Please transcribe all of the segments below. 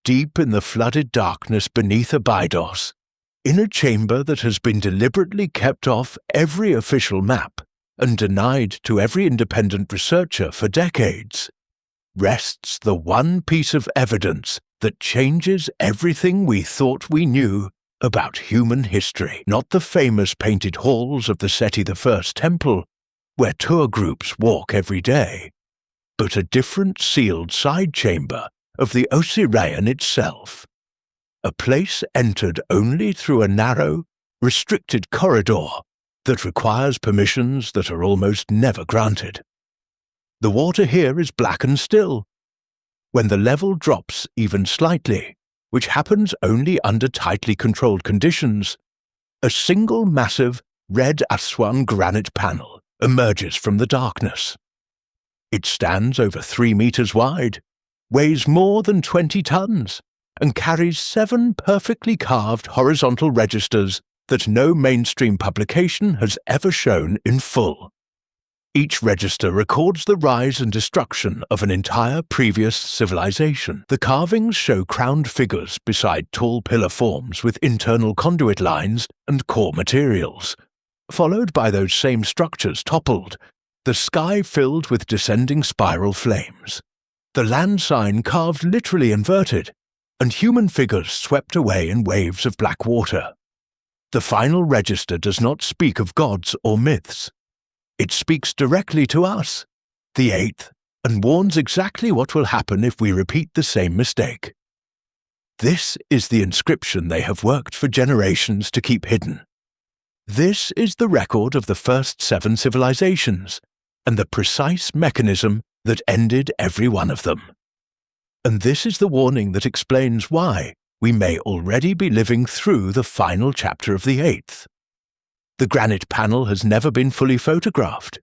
deep in the flooded darkness beneath Abydos, in a chamber that has been deliberately kept off every official map and denied to every independent researcher for decades, rests the one piece of evidence that changes everything we thought we knew about human history. Not the famous painted halls of the Seti I temple, where tour groups walk every day, but a different sealed side chamber of the Osireion itself, a place entered only through a narrow, restricted corridor that requires permissions that are almost never granted. The water here is black and still. When the level drops even slightly, which happens only under tightly controlled conditions, a single massive red Aswan granite panel emerges from the darkness. It stands over 3 meters wide, weighs more than 20 tons, and carries 7 perfectly carved horizontal registers that no mainstream publication has ever shown in full. Each register records the rise and destruction of an entire previous civilization. The carvings show crowned figures beside tall pillar forms with internal conduit lines and core materials, followed by those same structures toppled, the sky filled with descending spiral flames, the land sign carved literally inverted, and human figures swept away in waves of black water. The final register does not speak of gods or myths. It speaks directly to us, the 8th, and warns exactly what will happen if we repeat the same mistake. This is the inscription they have worked for generations to keep hidden. This is the record of the first 7 civilizations, and the precise mechanism that ended every one of them. And this is the warning that explains why we may already be living through the final chapter of the 8th. The granite panel has never been fully photographed.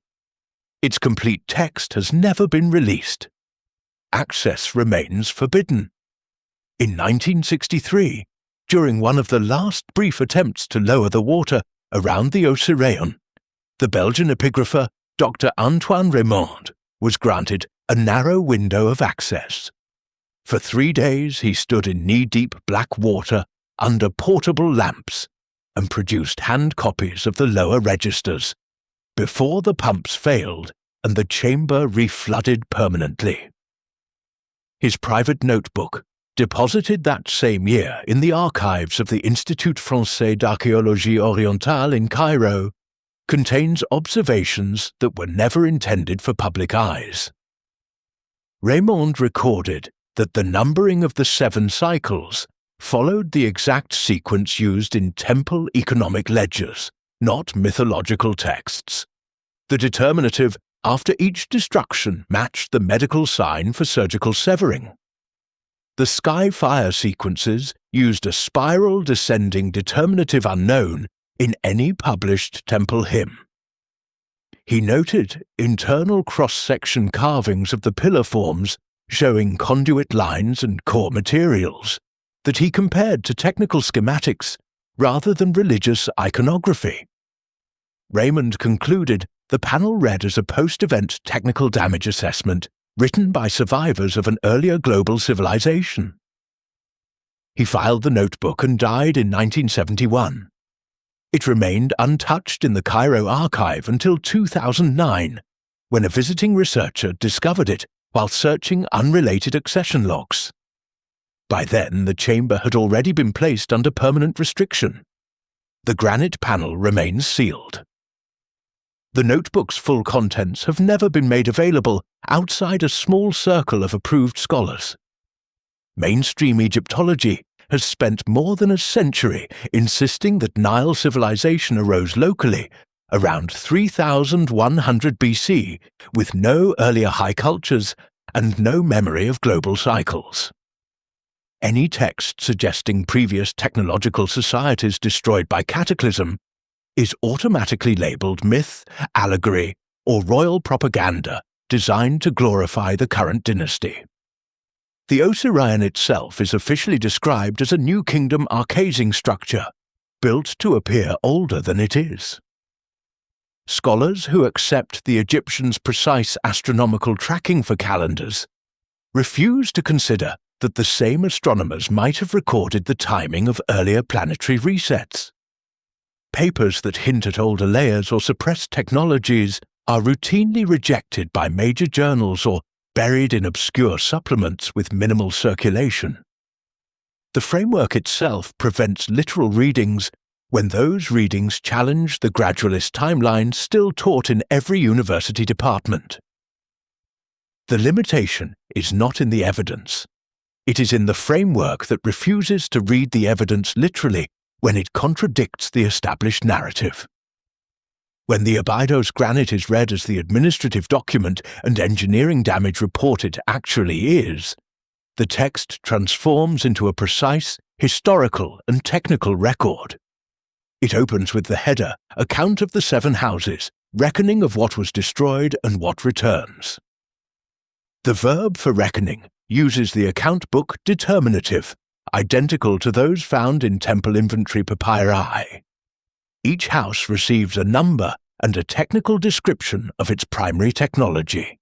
Its complete text has never been released. Access remains forbidden. In 1963, during one of the last brief attempts to lower the water around the Osireion, the Belgian epigrapher Dr. Antoine Raymond was granted a narrow window of access. For 3 days he stood in knee-deep black water under portable lamps and produced hand copies of the lower registers before the pumps failed and the chamber reflooded permanently. His private notebook, deposited that same year in the archives of the Institut Français d'Archéologie Orientale in Cairo, contains observations that were never intended for public eyes. Raymond recorded that the numbering of the 7 cycles followed the exact sequence used in temple economic ledgers, not mythological texts. The determinative after each destruction matched the medical sign for surgical severing. The sky-fire sequences used a spiral descending determinative unknown in any published temple hymn. He noted internal cross-section carvings of the pillar forms showing conduit lines and core materials that he compared to technical schematics rather than religious iconography. Raymond concluded the panel read as a post-event technical damage assessment written by survivors of an earlier global civilization. He filed the notebook and died in 1971. It remained untouched in the Cairo archive until 2009, when a visiting researcher discovered it while searching unrelated accession logs. By then, the chamber had already been placed under permanent restriction. The granite panel remains sealed. The notebook's full contents have never been made available outside a small circle of approved scholars. Mainstream Egyptology has spent more than a century insisting that Nile civilization arose locally around 3100 BC with no earlier high cultures and no memory of global cycles. Any text suggesting previous technological societies destroyed by cataclysm is automatically labeled myth, allegory, or royal propaganda designed to glorify the current dynasty. The Osireion itself is officially described as a New Kingdom archasing structure, built to appear older than it is. Scholars who accept the Egyptians' precise astronomical tracking for calendars refuse to consider that the same astronomers might have recorded the timing of earlier planetary resets. Papers that hint at older layers or suppressed technologies are routinely rejected by major journals or buried in obscure supplements with minimal circulation. The framework itself prevents literal readings when those readings challenge the gradualist timeline still taught in every university department. The limitation is not in the evidence. It is in the framework that refuses to read the evidence literally when it contradicts the established narrative. When the Abydos granite is read as the administrative document and engineering damage report it actually is, the text transforms into a precise, historical and technical record. It opens with the header, Account of the 7 houses, reckoning of what was destroyed and what returns. The verb for reckoning uses the account book determinative, identical to those found in temple inventory papyri. Each house receives a number and a technical description of its primary technology.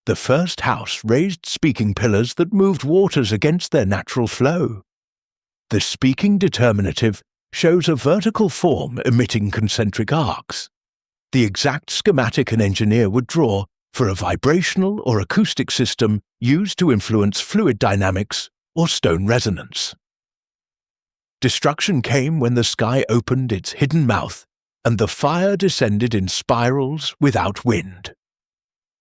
The first house raised speaking pillars that moved waters against their natural flow. The speaking determinative shows a vertical form emitting concentric arcs, the exact schematic an engineer would draw for a vibrational or acoustic system used to influence fluid dynamics or stone resonance. Destruction came when the sky opened its hidden mouth and the fire descended in spirals without wind.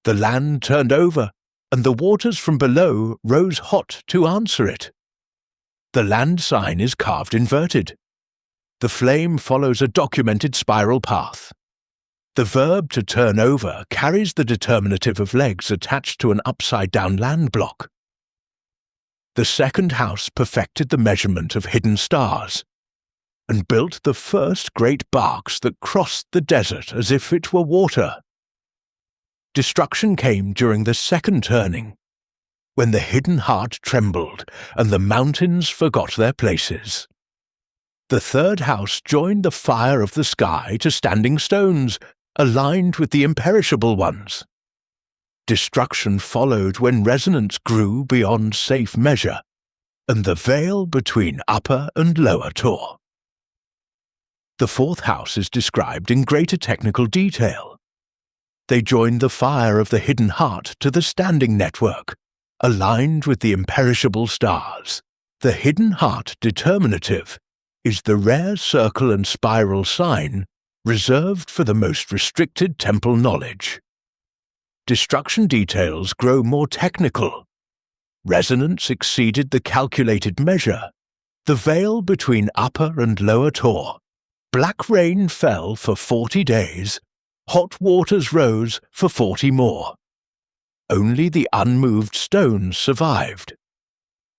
The land turned over and the waters from below rose hot to answer it. The land sign is carved inverted. The flame follows a documented spiral path. The verb to turn over carries the determinative of legs attached to an upside-down land block. The second house perfected the measurement of hidden stars and built the first great barks that crossed the desert as if it were water. Destruction came during the second turning, when the hidden heart trembled and the mountains forgot their places. The third house joined the fire of the sky to standing stones, aligned with the imperishable ones. Destruction followed when resonance grew beyond safe measure, and the veil between upper and lower tore. The fourth house is described in greater technical detail. They joined the fire of the hidden heart to the standing network, aligned with the imperishable stars. The hidden heart determinative is the rare circle and spiral sign reserved for the most restricted temple knowledge. Destruction details grow more technical. Resonance exceeded the calculated measure. The veil between upper and lower tore. Black rain fell for 40 days. Hot waters rose for 40 more. Only the unmoved stones survived.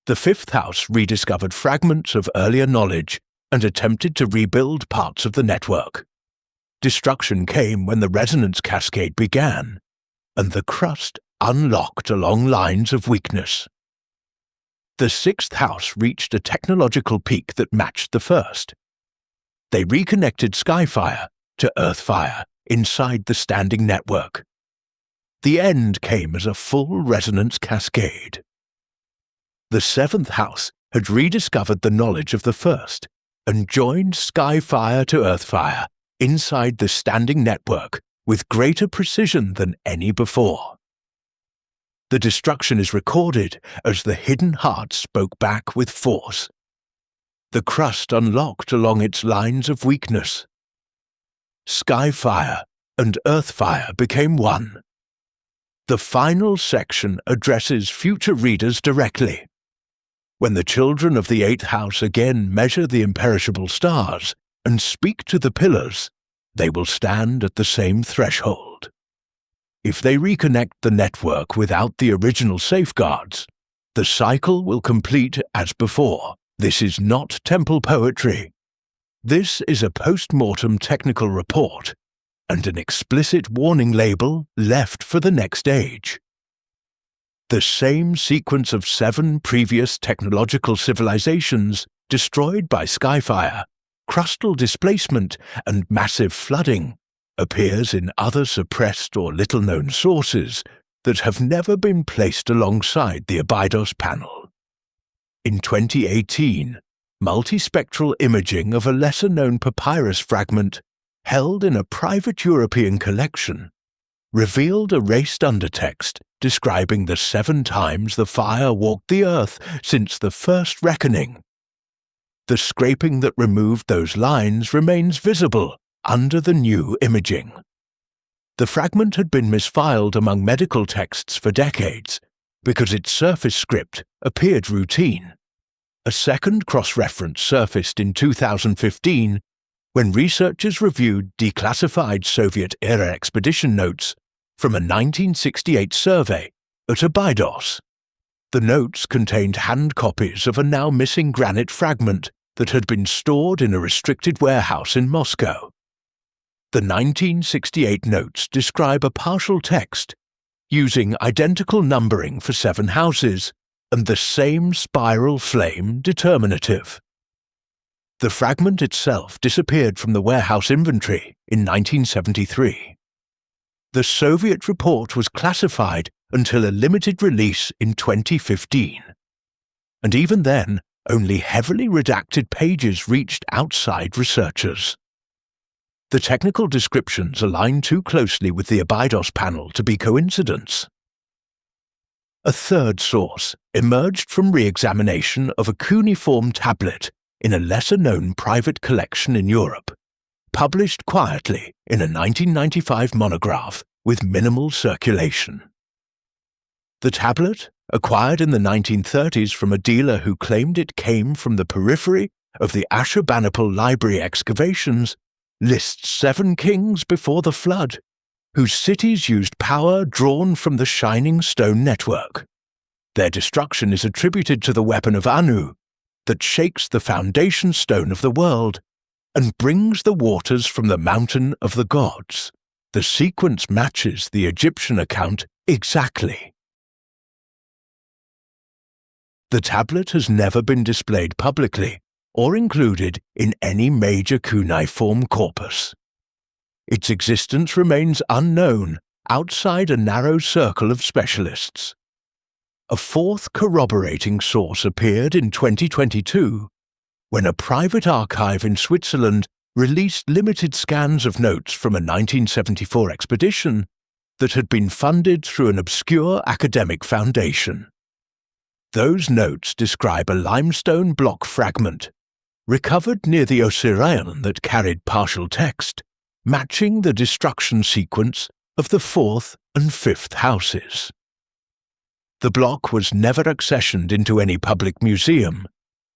The fifth house rediscovered fragments of earlier knowledge and attempted to rebuild parts of the network. Destruction came when the resonance cascade began, and the crust unlocked along lines of weakness. The sixth house reached a technological peak that matched the first. They reconnected Skyfire to Earthfire inside the standing network. The end came as a full resonance cascade. The seventh house had rediscovered the knowledge of the first and joined Skyfire to Earthfire inside the standing network with greater precision than any before. The destruction is recorded as the hidden heart spoke back with force. The crust unlocked along its lines of weakness. Skyfire and Earthfire became one. The final section addresses future readers directly. When the children of the eighth house again measure the imperishable stars and speak to the pillars, they will stand at the same threshold. If they reconnect the network without the original safeguards, the cycle will complete as before. This is not temple poetry. This is a post-mortem technical report and an explicit warning label left for the next age. The same sequence of 7 previous technological civilizations destroyed by Skyfire, crustal displacement, and massive flooding appears in other suppressed or little-known sources that have never been placed alongside the Abydos panel. In 2018, multispectral imaging of a lesser-known papyrus fragment held in a private European collection revealed erased undertext describing the 7 times the fire walked the earth since the first reckoning. The scraping that removed those lines remains visible under the new imaging. The fragment had been misfiled among medical texts for decades because its surface script appeared routine. A second cross-reference surfaced in 2015 when researchers reviewed declassified Soviet-era expedition notes from a 1968 survey at Abydos. The notes contained hand copies of a now missing granite fragment that had been stored in a restricted warehouse in Moscow. The 1968 notes describe a partial text using identical numbering for 7 houses and the same spiral flame determinative. The fragment itself disappeared from the warehouse inventory in 1973. The Soviet report was classified until a limited release in 2015. And even then, only heavily redacted pages reached outside researchers. The technical descriptions align too closely with the Abydos panel to be coincidence. A third source emerged from re-examination of a cuneiform tablet in a lesser-known private collection in Europe, published quietly in a 1995 monograph with minimal circulation. The tablet, acquired in the 1930s from a dealer who claimed it came from the periphery of the Ashurbanipal library excavations, lists 7 kings before the flood, whose cities used power drawn from the shining stone network. Their destruction is attributed to the weapon of Anu, that shakes the foundation stone of the world and brings the waters from the mountain of the gods. The sequence matches the Egyptian account exactly. The tablet has never been displayed publicly or included in any major cuneiform corpus. Its existence remains unknown outside a narrow circle of specialists. A fourth corroborating source appeared in 2022 when a private archive in Switzerland released limited scans of notes from a 1974 expedition that had been funded through an obscure academic foundation. Those notes describe a limestone block fragment recovered near the Osireion that carried partial text, matching the destruction sequence of the 4th and 5th houses. The block was never accessioned into any public museum,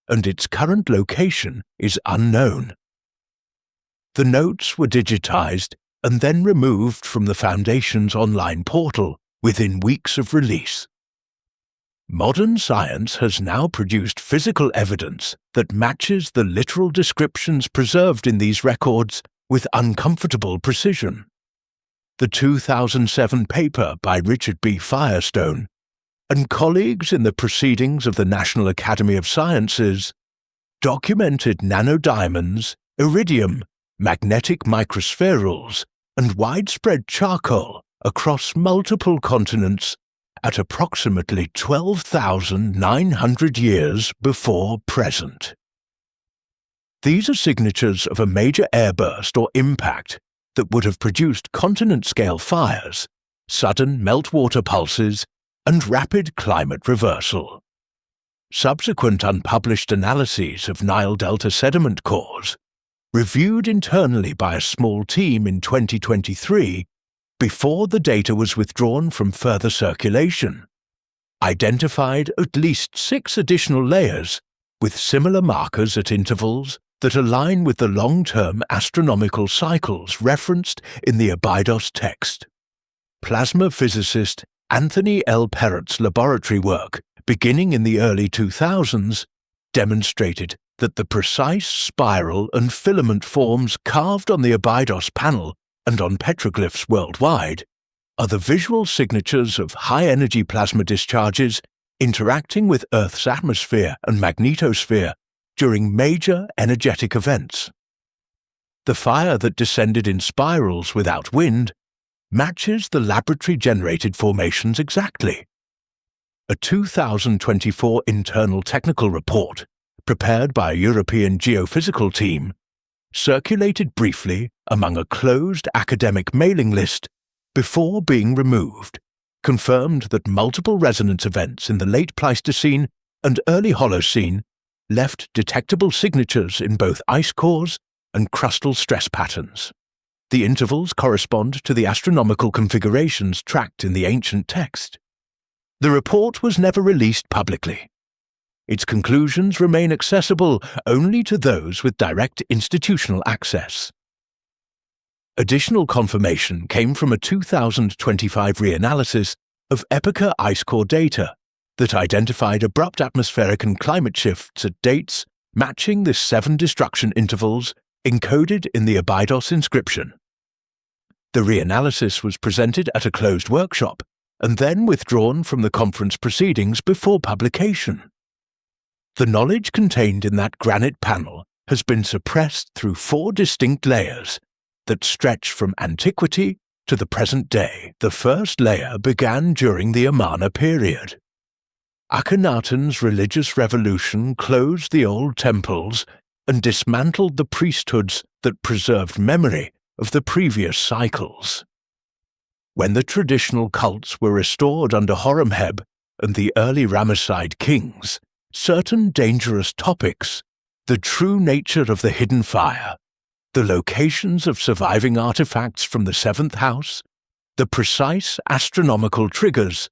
and its current location is unknown. The notes were digitized and then removed from the Foundation's online portal within weeks of release. Modern science has now produced physical evidence that matches the literal descriptions preserved in these records with uncomfortable precision. The 2007 paper by Richard B. Firestone and colleagues in the Proceedings of the National Academy of Sciences documented nanodiamonds, iridium, magnetic microspherules, and widespread charcoal across multiple continents at approximately 12,900 years before present. These are signatures of a major airburst or impact that would have produced continent-scale fires, sudden meltwater pulses, and rapid climate reversal. Subsequent unpublished analyses of Nile Delta sediment cores, reviewed internally by a small team in 2023 before the data was withdrawn from further circulation, identified at least 6 additional layers with similar markers at intervals that align with the long-term astronomical cycles referenced in the Abydos text. Plasma physicist Anthony L. Perrott's laboratory work, beginning in the early 2000s, demonstrated that the precise spiral and filament forms carved on the Abydos panel and on petroglyphs worldwide are the visual signatures of high-energy plasma discharges interacting with Earth's atmosphere and magnetosphere during major energetic events. The fire that descended in spirals without wind matches the laboratory-generated formations exactly. a 2024 internal technical report, prepared by a European geophysical team, circulated briefly among a closed academic mailing list before being removed, confirmed that multiple resonance events in the late Pleistocene and early Holocene left detectable signatures in both ice cores and crustal stress patterns. The intervals correspond to the astronomical configurations tracked in the ancient text. The report was never released publicly. Its conclusions remain accessible only to those with direct institutional access. Additional confirmation came from a 2025 reanalysis of Epocha ice core data that identified abrupt atmospheric and climate shifts at dates matching the 7 destruction intervals encoded in the Abydos inscription. The reanalysis was presented at a closed workshop and then withdrawn from the conference proceedings before publication. The knowledge contained in that granite panel has been suppressed through 4 distinct layers that stretch from antiquity to the present day. The first layer began during the Amarna period. Akhenaten's religious revolution closed the old temples and dismantled the priesthoods that preserved memory of the previous cycles. When the traditional cults were restored under Horemheb and the early Ramesside kings, certain dangerous topics, the true nature of the hidden fire, the locations of surviving artifacts from the 7th house, the precise astronomical triggers,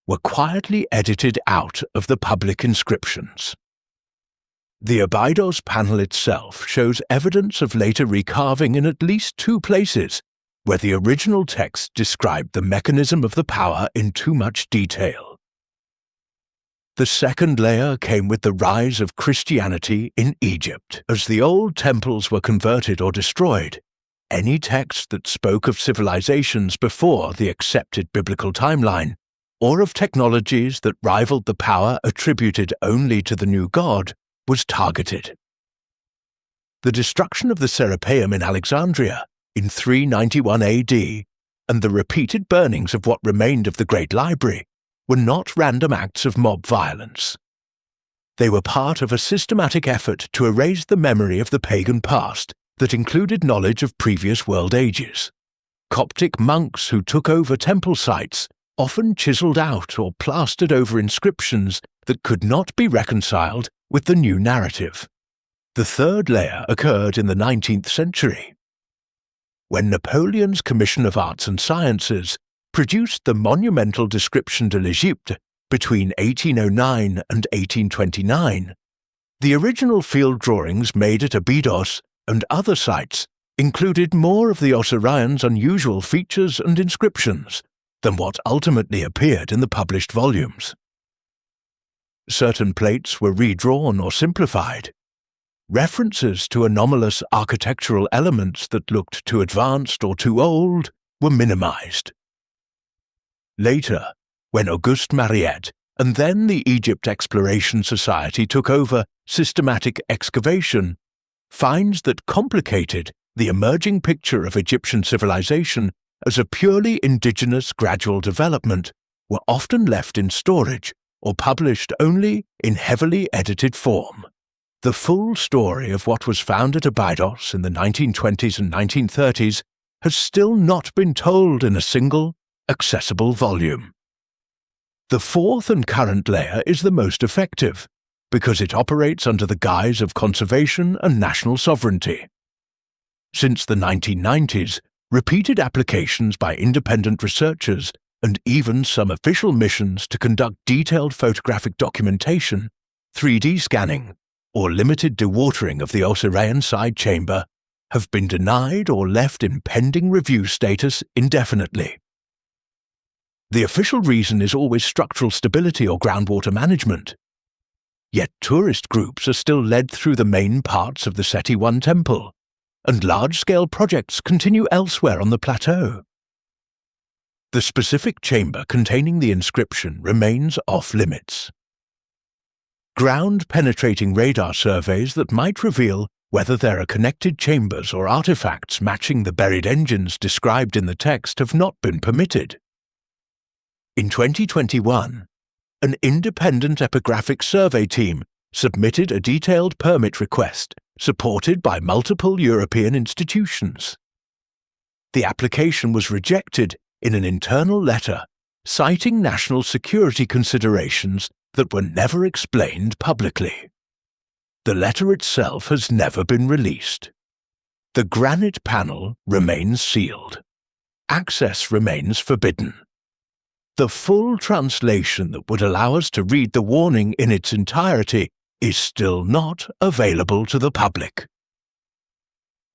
were quietly edited out of the public inscriptions. The Abydos panel itself shows evidence of later recarving in at least 2 places where the original text described the mechanism of the power in too much detail. The second layer came with the rise of Christianity in Egypt. As the old temples were converted or destroyed, any text that spoke of civilizations before the accepted biblical timeline, or of technologies that rivaled the power attributed only to the new god, was targeted. The destruction of the Serapeum in Alexandria in 391 AD and the repeated burnings of what remained of the Great Library were not random acts of mob violence. They were part of a systematic effort to erase the memory of the pagan past that included knowledge of previous world ages. Coptic monks who took over temple sites often chiseled out or plastered over inscriptions that could not be reconciled with the new narrative. The third layer occurred in the 19th century, when Napoleon's Commission of Arts and Sciences produced the monumental Description de l'Égypte between 1809 and 1829. The original field drawings made at Abydos and other sites included more of the Osireion's unusual features and inscriptions than what ultimately appeared in the published volumes. Certain plates were redrawn or simplified. References to anomalous architectural elements that looked too advanced or too old were minimized. Later, when Auguste Mariette and then the Egypt Exploration Society took over systematic excavation, finds that complicated the emerging picture of Egyptian civilization as a purely indigenous gradual development were often left in storage or published only in heavily edited form. The full story of what was found at Abydos in the 1920s and 1930s has still not been told in a single, accessible volume. The fourth and current layer is the most effective, because it operates under the guise of conservation and national sovereignty. Since the 1990s, repeated applications by independent researchers and even some official missions to conduct detailed photographic documentation, 3D scanning, or limited dewatering of the Osireion side chamber have been denied or left in pending review status indefinitely. The official reason is always structural stability or groundwater management. Yet tourist groups are still led through the main parts of the Seti I temple, and large-scale projects continue elsewhere on the plateau. The specific chamber containing the inscription remains off-limits. Ground-penetrating radar surveys that might reveal whether there are connected chambers or artifacts matching the buried engines described in the text have not been permitted. In 2021, an independent epigraphic survey team submitted a detailed permit request supported by multiple European institutions. The application was rejected in an internal letter citing national security considerations that were never explained publicly. The letter itself has never been released. The granite panel remains sealed. Access remains forbidden. The full translation that would allow us to read the warning in its entirety is still not available to the public.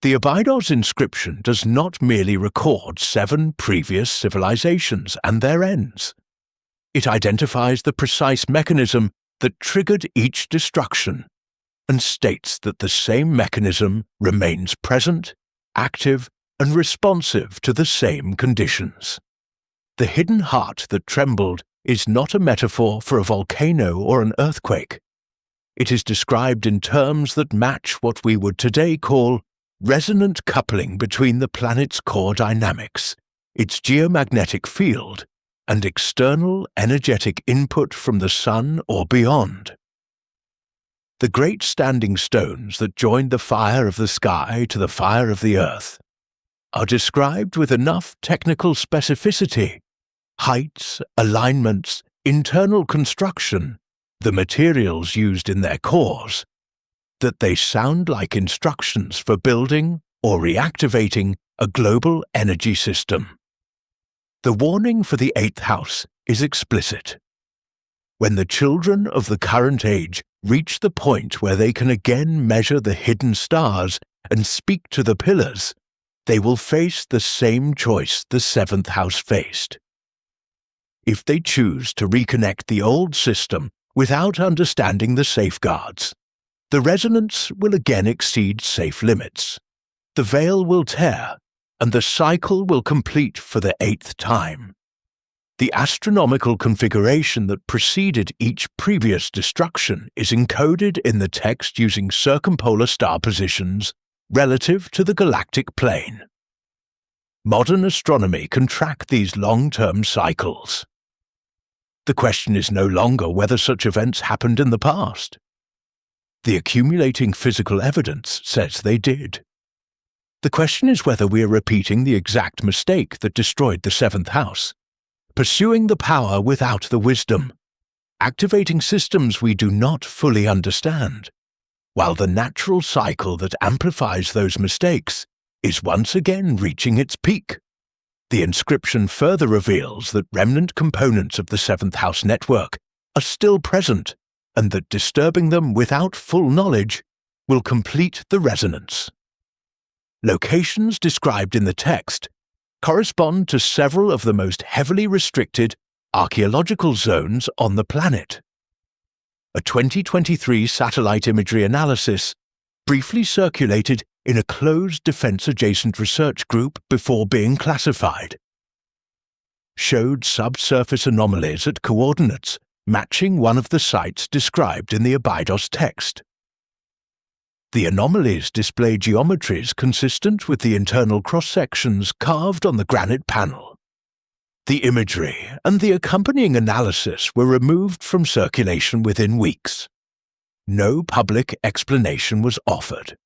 The Abydos inscription does not merely record 7 previous civilizations and their ends. It identifies the precise mechanism that triggered each destruction and states that the same mechanism remains present, active, and responsive to the same conditions. The hidden heart that trembled is not a metaphor for a volcano or an earthquake. It is described in terms that match what we would today call resonant coupling between the planet's core dynamics, its geomagnetic field, and external energetic input from the sun or beyond. The great standing stones that joined the fire of the sky to the fire of the earth are described with enough technical specificity, heights, alignments, internal construction, the materials used in their cores, that they sound like instructions for building or reactivating a global energy system. The warning for the 8th house is explicit. When the children of the current age reach the point where they can again measure the hidden stars and speak to the pillars, they will face the same choice the 7th house faced. If they choose to reconnect the old system without understanding the safeguards, the resonance will again exceed safe limits. The veil will tear, and the cycle will complete for the 8th time. The astronomical configuration that preceded each previous destruction is encoded in the text using circumpolar star positions relative to the galactic plane. Modern astronomy can track these long-term cycles. The question is no longer whether such events happened in the past. The accumulating physical evidence says they did. The question is whether we are repeating the exact mistake that destroyed the 7th house, pursuing the power without the wisdom, activating systems we do not fully understand, while the natural cycle that amplifies those mistakes is once again reaching its peak. The inscription further reveals that remnant components of the 7th house network are still present, and that disturbing them without full knowledge will complete the resonance. Locations described in the text correspond to several of the most heavily restricted archaeological zones on the planet. A 2023 satellite imagery analysis, briefly circulated in a closed defense-adjacent research group before being classified, showed subsurface anomalies at coordinates matching one of the sites described in the Abydos text. The anomalies display geometries consistent with the internal cross-sections carved on the granite panel. The imagery and the accompanying analysis were removed from circulation within weeks. No public explanation was offered.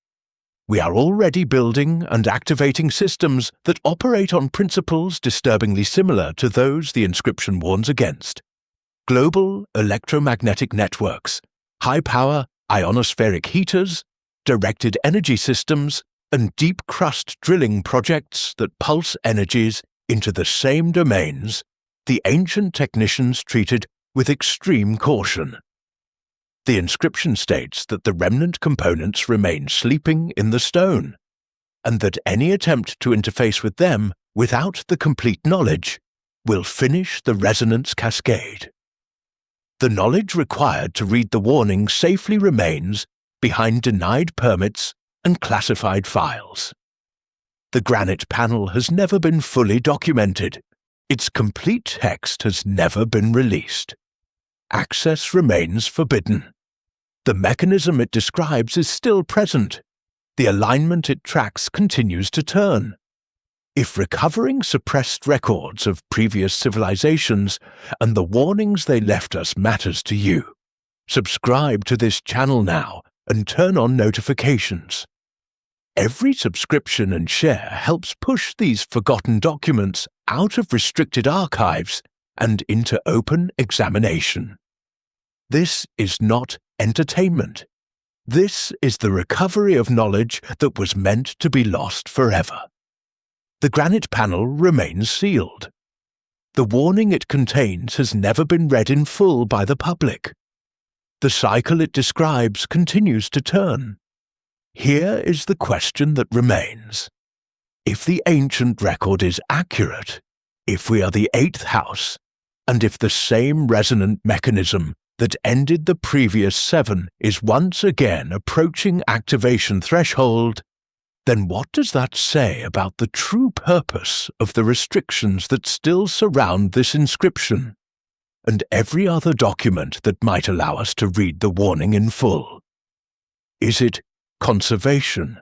We are already building and activating systems that operate on principles disturbingly similar to those the inscription warns against. Global electromagnetic networks, high-power ionospheric heaters, directed energy systems, and deep crust drilling projects that pulse energies into the same domains the ancient technicians treated with extreme caution. The inscription states that the remnant components remain sleeping in the stone, and that any attempt to interface with them without the complete knowledge will finish the resonance cascade. The knowledge required to read the warning safely remains behind denied permits and classified files. The granite panel has never been fully documented. Its complete text has never been released. Access remains forbidden. The mechanism it describes is still present. The alignment it tracks continues to turn. If recovering suppressed records of previous civilizations and the warnings they left us matters to you, subscribe to this channel now and turn on notifications. Every subscription and share helps push these forgotten documents out of restricted archives and into open examination. This is not entertainment. This is the recovery of knowledge that was meant to be lost forever. The granite panel remains sealed. The warning it contains has never been read in full by the public. The cycle it describes continues to turn. Here is the question that remains. If the ancient record is accurate, if we are the 8th house, and if the same resonant mechanism that ended the previous 7 is once again approaching activation threshold, then what does that say about the true purpose of the restrictions that still surround this inscription, and every other document that might allow us to read the warning in full? Is it conservation,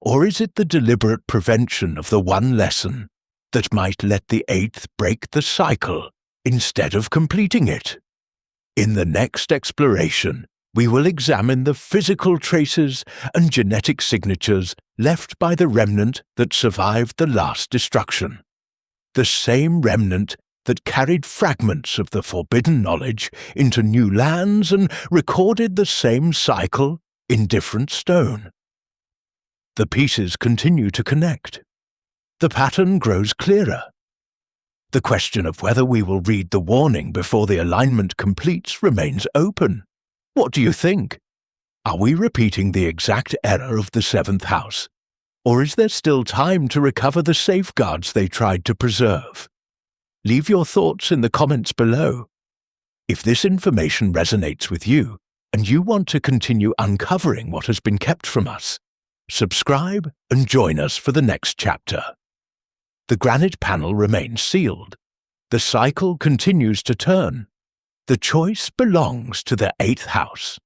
or is it the deliberate prevention of the one lesson that might let the 8th break the cycle instead of completing it? In the next exploration, we will examine the physical traces and genetic signatures left by the remnant that survived the last destruction. The same remnant that carried fragments of the forbidden knowledge into new lands and recorded the same cycle in different stone. The pieces continue to connect. The pattern grows clearer. The question of whether we will read the warning before the alignment completes remains open. What do you think? Are we repeating the exact error of the 7th house? Or is there still time to recover the safeguards they tried to preserve? Leave your thoughts in the comments below. If this information resonates with you, and you want to continue uncovering what has been kept from us, subscribe and join us for the next chapter. The granite panel remains sealed. The cycle continues to turn. The choice belongs to the 8th house.